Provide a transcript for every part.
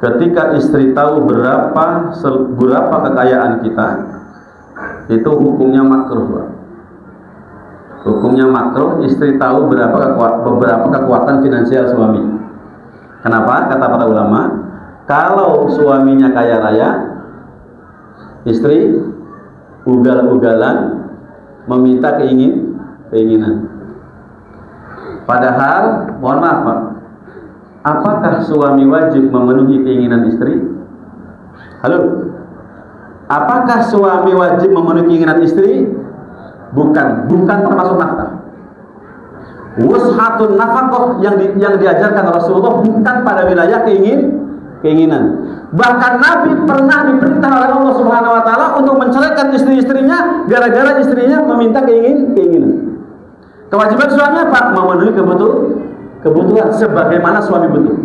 ketika istri tahu berapa kekayaan kita, itu hukumnya makruh, Pak. Hukumnya makruh istri tahu beberapa kekuatan finansial suami. Kenapa? Kata para ulama, kalau suaminya kaya raya, istri ugal-ugalan meminta keinginan. Padahal, mohon maaf Pak, apakah suami wajib memenuhi keinginan istri? Halo? Apakah suami wajib memenuhi keinginan istri? Bukan termasuk nafkah. Wushatun nafkah yang diajarkan Rasulullah bukan pada wilayah keinginan. Bahkan Nabi pernah diperintah oleh Allah Subhanahu wa taala untuk menceraikan istri-istrinya gara-gara istrinya meminta keinginan. Kewajiban suami apa? Memenuhi kebutuhan sebagaimana suami butuh.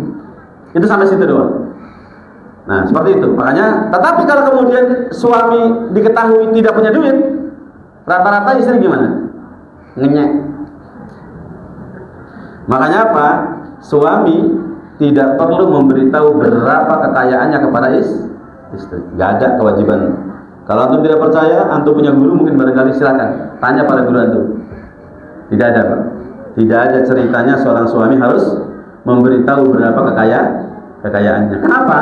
Itu sampai situ doang. Nah, seperti itu. Makanya, tetapi kalau kemudian suami diketahui tidak punya duit, rata-rata istri gimana? Ngenyek. Makanya apa? Suami tidak perlu memberitahu berapa kekayaannya kepada istri. Gak ada kewajiban. Kalau antum tidak percaya, antum punya guru, mungkin barangkali silakan tanya pada guru antum. Tidak ada, Pak. Tidak ada ceritanya seorang suami harus memberitahu berapa kekayaannya. Kenapa?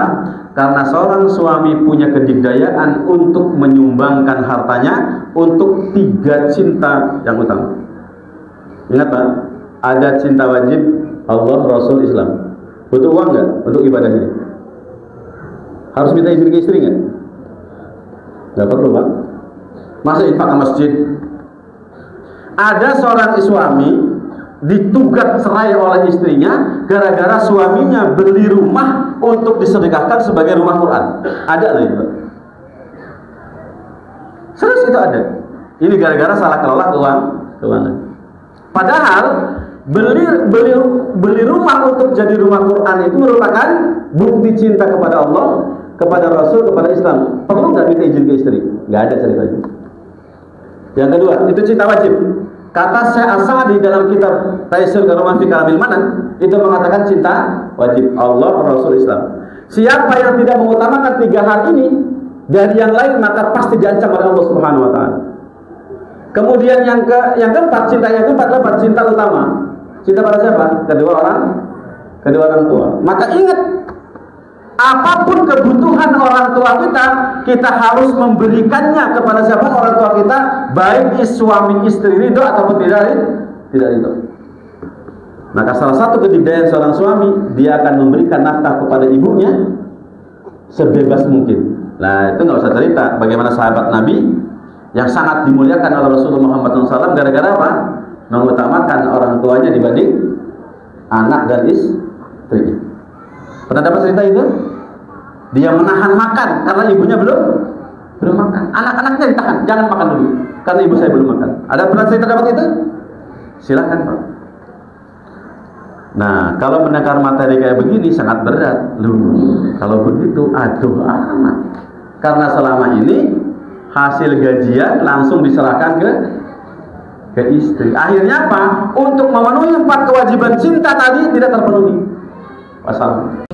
Karena seorang suami punya kedikdayaan untuk menyumbangkan hartanya untuk 3 cinta yang utama. Ingat Pak, ada cinta wajib Allah, Rasul, Islam. Butuh uang nggak untuk ibadah ini? Harus minta izin ke istri nggak? Nggak perlu Pak. Masa infak ke masjid? Ada seorang suami ditugas cerai oleh istrinya gara-gara suaminya beli rumah untuk disedekahkan sebagai rumah Quran. Ada loh itu. Serius itu ada. Ini gara-gara salah kelola keuangan. Padahal beli rumah untuk jadi rumah Quran itu merupakan bukti cinta kepada Allah, kepada Rasul, kepada Islam. Perlu nggak minta izin ke istri? Nggak ada ceritanya. Yang kedua, itu cinta wajib. Kata Syekh As-Sa'di dalam kitab Taisir Karamah fi Kalamil Manan itu mengatakan cinta wajib Allah, Rasul, Islam. Siapa yang tidak mengutamakan 3 hal ini dari yang lain, maka pasti diancam oleh Allah Subhanahu wa taala. Kemudian yang keempat, cinta yang keempat adalah cinta utama. Cinta pada siapa? Kedua orang tua. Maka ingat, apapun kebutuhan orang tua kita harus memberikannya kepada siapa? Orang tua kita, baik suami istri ridho ataupun tidak ridho. Maka salah satu kedikdayaan seorang suami, dia akan memberikan nafkah kepada ibunya sebebas mungkin. Nah, itu nggak usah cerita bagaimana sahabat Nabi yang sangat dimuliakan oleh Rasulullah Muhammad SAW gara-gara apa? Mengutamakan orang tuanya dibanding anak dan istri. Pernah dapat cerita itu? Dia menahan makan karena ibunya belum makan. Anak-anaknya ditahan, jangan makan dulu karena ibu saya belum makan. Ada pernah cerita dapat itu? Silakan Pak. Nah, kalau mendengar materi kayak begini sangat berat. Kalau begitu aduh amat. Karena selama ini hasil gajian langsung diserahkan ke istri. Akhirnya apa? Untuk memenuhi 4 kewajiban cinta tadi tidak terpenuhi. Wassalam.